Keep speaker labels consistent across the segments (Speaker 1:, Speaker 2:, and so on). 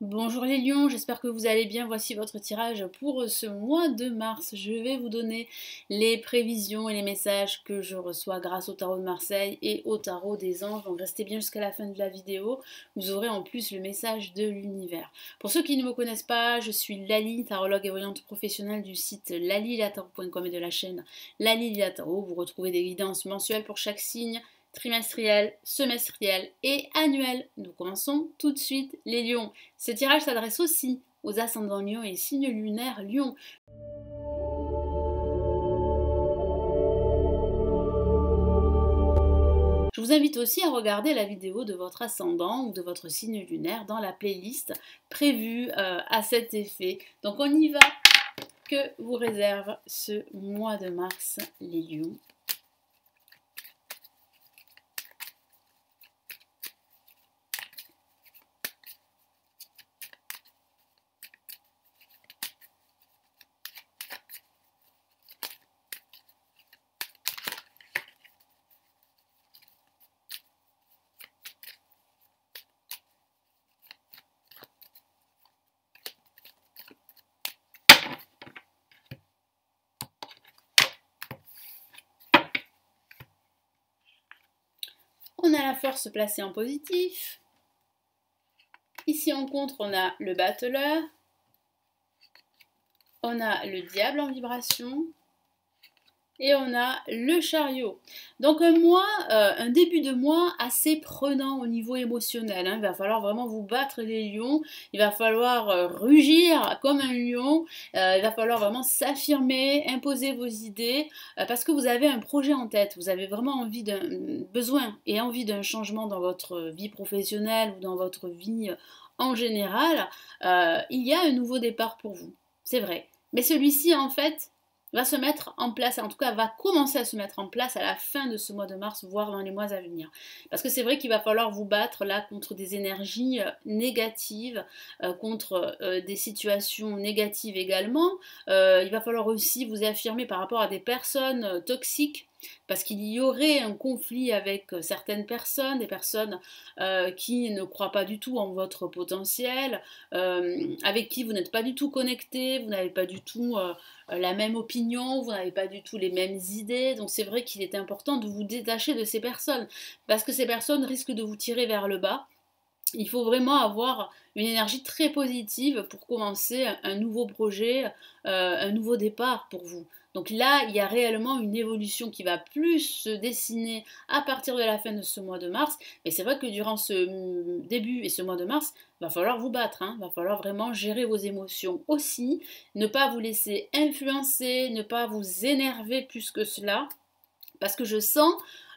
Speaker 1: Bonjour les lions, j'espère que vous allez bien. Voici votre tirage pour ce mois de mars. Je vais vous donner les prévisions et les messages que je reçois grâce au tarot de Marseille et au tarot des anges. Donc restez bien jusqu'à la fin de la vidéo. Vous aurez en plus le message de l'univers. Pour ceux qui ne me connaissent pas, je suis Lali, tarologue et voyante professionnelle du site laliliatarot.com et de la chaîne Lali Tarot. Vous retrouvez des guidances mensuelles pour chaque signe, trimestriel, semestriel et annuel. Nous commençons tout de suite les lions. Ce tirage s'adresse aussi aux ascendants lions et signes lunaires lions. Je vous invite aussi à regarder la vidéo de votre ascendant ou de votre signe lunaire dans la playlist prévue à cet effet. Donc on y va. Que vous réserve ce mois de mars les lions? On a la force placée en positif. Ici en contre, on a le battleur. On a le diable en vibration. Et on a le chariot. Donc un début de mois assez prenant au niveau émotionnel. Il va falloir vraiment vous battre les lions. Il va falloir rugir comme un lion. Il va falloir vraiment s'affirmer, imposer vos idées. Parce que vous avez un projet en tête. Vous avez vraiment besoin et envie d'un changement dans votre vie professionnelle ou dans votre vie en général. Il y a un nouveau départ pour vous. C'est vrai. Mais celui-ci, en fait, va se mettre en place, en tout cas va commencer à se mettre en place à la fin de ce mois de mars, voire dans les mois à venir. Parce que c'est vrai qu'il va falloir vous battre là contre des énergies négatives, contre des situations négatives également. Il va falloir aussi vous affirmer par rapport à des personnes toxiques, parce qu'il y aurait un conflit avec certaines personnes, des personnes qui ne croient pas du tout en votre potentiel, avec qui vous n'êtes pas du tout connecté, vous n'avez pas du tout la même opinion, vous n'avez pas du tout les mêmes idées, donc c'est vrai qu'il est important de vous détacher de ces personnes, parce que ces personnes risquent de vous tirer vers le bas. Il faut vraiment avoir une énergie très positive pour commencer un nouveau projet, un nouveau départ pour vous. Donc là, il y a réellement une évolution qui va plus se dessiner à partir de la fin de ce mois de mars. Mais c'est vrai que durant ce début et ce mois de mars, il va falloir vous battre. Il va falloir vraiment gérer vos émotions aussi. Ne pas vous laisser influencer, ne pas vous énerver plus que cela. Parce que je sens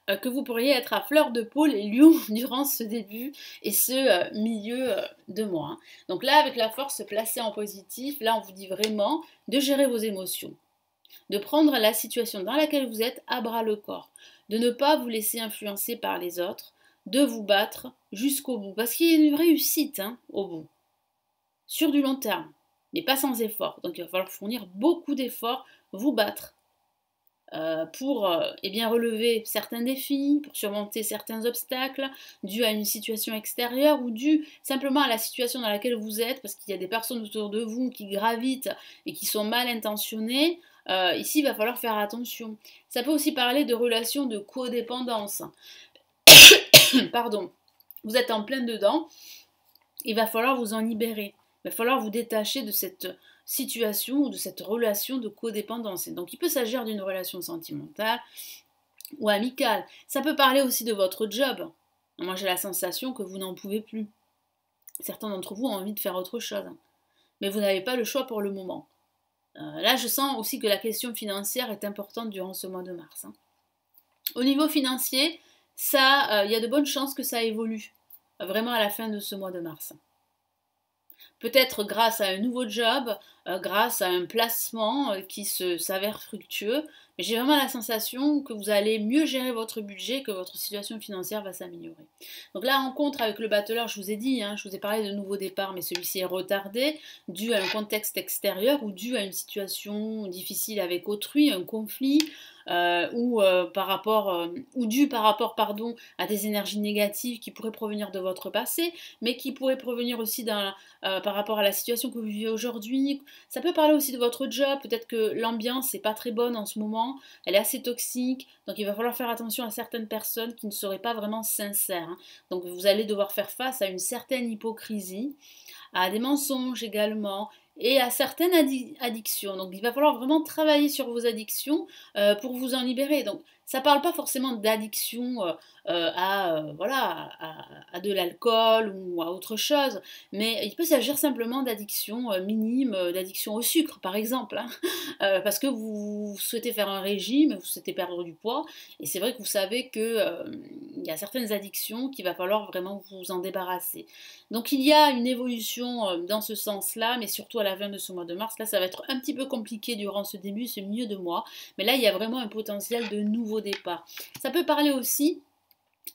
Speaker 1: que vous pourriez être à fleur de peau les lions durant ce début et ce milieu de mois. Donc là, avec la force placée en positif, là on vous dit vraiment de gérer vos émotions, de prendre la situation dans laquelle vous êtes à bras le corps, de ne pas vous laisser influencer par les autres, de vous battre jusqu'au bout, parce qu'il y a une réussite au bout, sur du long terme, mais pas sans effort. Donc il va falloir fournir beaucoup d'efforts, vous battre, pour relever certains défis, pour surmonter certains obstacles dus à une situation extérieure ou dus simplement à la situation dans laquelle vous êtes, parce qu'il y a des personnes autour de vous qui gravitent et qui sont mal intentionnées. Ici, il va falloir faire attention. Ça peut aussi parler de relations de codépendance. Pardon. Vous êtes en plein dedans, il va falloir vous en libérer. Il va falloir vous détacher de cette situation ou de cette relation de codépendance. Et donc il peut s'agir d'une relation sentimentale ou amicale. Ça peut parler aussi de votre job. Moi j'ai la sensation que vous n'en pouvez plus. Certains d'entre vous ont envie de faire autre chose. Mais vous n'avez pas le choix pour le moment. Là je sens aussi que la question financière est importante durant ce mois de mars. Au niveau financier, il y a de bonnes chances que ça évolue vraiment à la fin de ce mois de mars. Peut-être grâce à un nouveau job, grâce à un placement qui s'avère fructueux, Mais j'ai vraiment la sensation que vous allez mieux gérer votre budget, que votre situation financière va s'améliorer. Donc la rencontre avec le battleur, je vous ai dit, hein, je vous ai parlé de nouveau départ, mais celui-ci est retardé, dû à un contexte extérieur ou dû à une situation difficile avec autrui, un conflit, ou dû par rapport à des énergies négatives qui pourraient provenir de votre passé, mais qui pourraient provenir aussi par rapport à la situation que vous vivez aujourd'hui. Ça peut parler aussi de votre job, peut-être que l'ambiance n'est pas très bonne en ce moment, elle est assez toxique, donc il va falloir faire attention à certaines personnes qui ne seraient pas vraiment sincères, hein. Donc vous allez devoir faire face à une certaine hypocrisie, à des mensonges également, et à certaines addictions. Donc il va falloir vraiment travailler sur vos addictions pour vous en libérer. Donc ça ne parle pas forcément d'addiction voilà, à de l'alcool ou à autre chose, mais il peut s'agir simplement d'addiction minime, d'addiction au sucre par exemple, hein. Parce que vous souhaitez faire un régime, vous souhaitez perdre du poids, et c'est vrai que vous savez qu'il y a certaines addictions qu'il va falloir vraiment vous en débarrasser. Donc il y a une évolution dans ce sens-là, mais surtout à la fin de ce mois de mars. Là, ça va être un petit peu compliqué durant ce début, ce milieu de mois, mais là, il y a vraiment un potentiel de nouveau départ. Ça peut parler aussi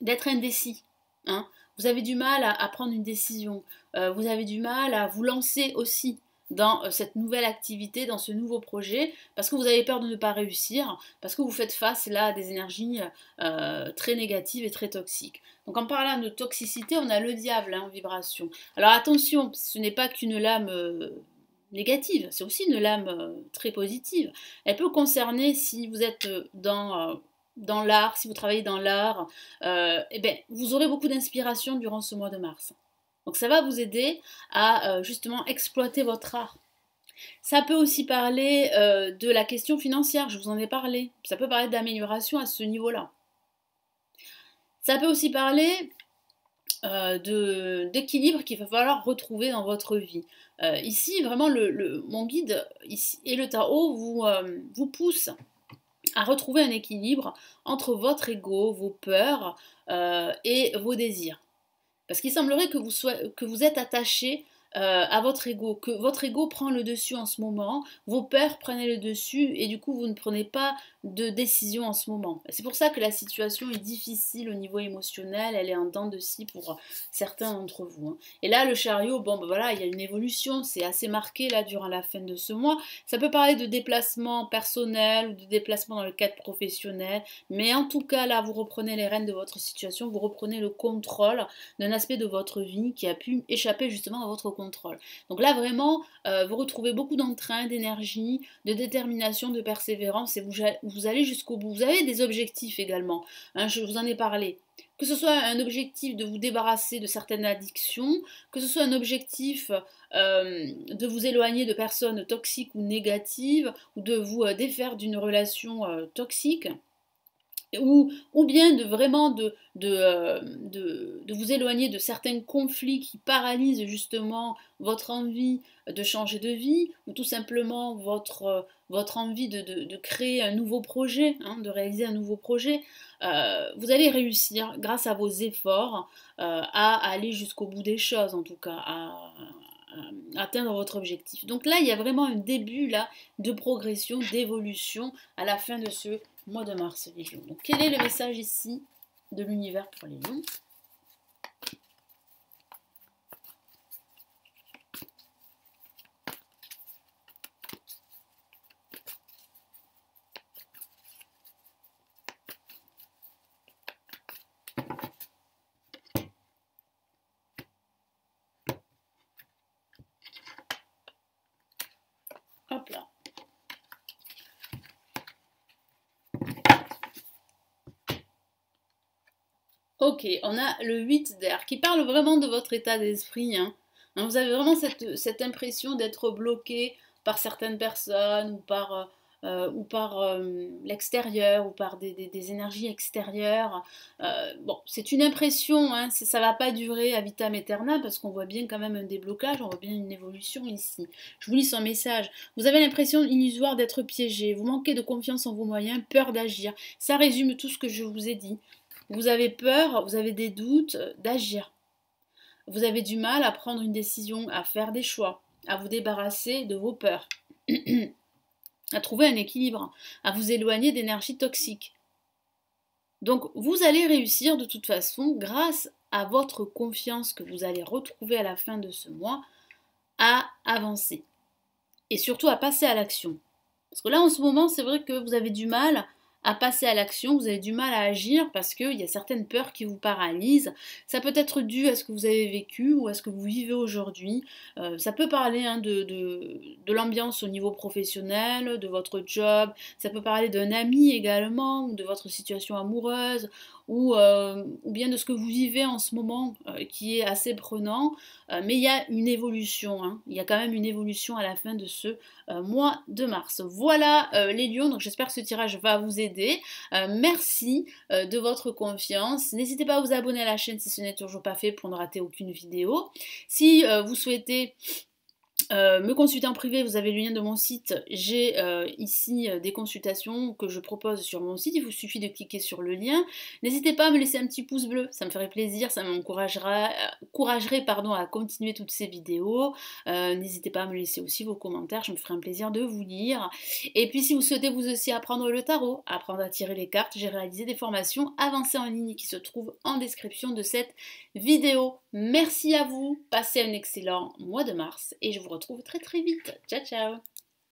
Speaker 1: d'être indécis, hein. Vous avez du mal à prendre une décision, vous avez du mal à vous lancer aussi dans cette nouvelle activité, dans ce nouveau projet, parce que vous avez peur de ne pas réussir, parce que vous faites face là à des énergies très négatives et très toxiques. Donc en parlant de toxicité, on a le diable, hein, en vibration. Alors attention, ce n'est pas qu'une lame négative, c'est aussi une lame très positive. Elle peut concerner si vous êtes dans l'art, si vous travaillez dans l'art, eh ben, vous aurez beaucoup d'inspiration durant ce mois de mars. Donc ça va vous aider à justement exploiter votre art. Ça peut aussi parler de la question financière, je vous en ai parlé. Ça peut parler d'amélioration à ce niveau-là. Ça peut aussi parler d'équilibre qu'il va falloir retrouver dans votre vie. Ici, vraiment, mon guide ici, et le tarot vous pousse à retrouver un équilibre entre votre ego, vos peurs et vos désirs. Parce qu'il semblerait que vous êtes attaché à votre ego, que votre ego prend le dessus en ce moment, vos peurs prennent le dessus et du coup vous ne prenez pas de décision en ce moment. C'est pour ça que la situation est difficile au niveau émotionnel, elle est en dents de scie pour certains d'entre vous, hein. Et là le chariot, bon ben voilà, il y a une évolution, c'est assez marqué là durant la fin de ce mois. Ça peut parler de déplacement personnel ou de déplacement dans le cadre professionnel, mais en tout cas là vous reprenez les rênes de votre situation, vous reprenez le contrôle d'un aspect de votre vie qui a pu échapper justement à votre contrôle. Donc là vraiment, vous retrouvez beaucoup d'entrain, d'énergie, de détermination, de persévérance et vous allez jusqu'au bout. Vous avez des objectifs également, hein, je vous en ai parlé. Que ce soit un objectif de vous débarrasser de certaines addictions, que ce soit un objectif de vous éloigner de personnes toxiques ou négatives, ou de vous défaire d'une relation toxique, ou bien de vraiment de vous éloigner de certains conflits qui paralysent justement votre envie de changer de vie, ou tout simplement votre envie de créer un nouveau projet, hein, de réaliser un nouveau projet. Vous allez réussir grâce à vos efforts à aller jusqu'au bout des choses, en tout cas, à atteindre votre objectif. Donc là, il y a vraiment un début là de progression, d'évolution à la fin de ce mois de mars, les lions. Donc quel est le message ici de l'univers pour les lions? Hop là. Ok, on a le 8 d'air qui parle vraiment de votre état d'esprit, hein. Vous avez vraiment cette impression d'être bloqué par certaines personnes ou par l'extérieur ou par des énergies extérieures. Bon, c'est une impression, hein, ça ne va pas durer à vitam aeternam parce qu'on voit bien quand même un déblocage, on voit bien une évolution ici. Je vous lis son message. Vous avez l'impression illusoire d'être piégé, vous manquez de confiance en vos moyens, peur d'agir. Ça résume tout ce que je vous ai dit. Vous avez peur, vous avez des doutes d'agir. Vous avez du mal à prendre une décision, à faire des choix, à vous débarrasser de vos peurs. à trouver un équilibre, à vous éloigner d'énergie toxique. Donc vous allez réussir de toute façon, grâce à votre confiance que vous allez retrouver à la fin de ce mois, à avancer. Et surtout à passer à l'action. Parce que là, en ce moment, c'est vrai que vous avez du mal à passer à l'action, vous avez du mal à agir parce qu'il y a certaines peurs qui vous paralysent. Ça peut être dû à ce que vous avez vécu ou à ce que vous vivez aujourd'hui. Ça peut parler de l'ambiance au niveau professionnel, de votre job. Ça peut parler d'un ami également, ou de votre situation amoureuse, ou bien de ce que vous vivez en ce moment qui est assez prenant. Mais il y a une évolution, hein. Il y a quand même une évolution à la fin de ce mois de mars. Voilà les lions, donc j'espère que ce tirage va vous aider. Merci de votre confiance. N'hésitez pas à vous abonner à la chaîne si ce n'est toujours pas fait pour ne rater aucune vidéo. Si vous souhaitez me consulter en privé, vous avez le lien de mon site. J'ai ici des consultations que je propose sur mon site. Il vous suffit de cliquer sur le lien. N'hésitez pas à me laisser un petit pouce bleu, ça me ferait plaisir, ça m'encouragerait à continuer toutes ces vidéos. N'hésitez pas à me laisser aussi vos commentaires, je me ferai un plaisir de vous lire. Et puis si vous souhaitez vous aussi apprendre le tarot, apprendre à tirer les cartes, j'ai réalisé des formations avancées en ligne qui se trouvent en description de cette vidéo. Merci à vous, passez un excellent mois de mars et je vous retrouve très très vite. Ciao ciao.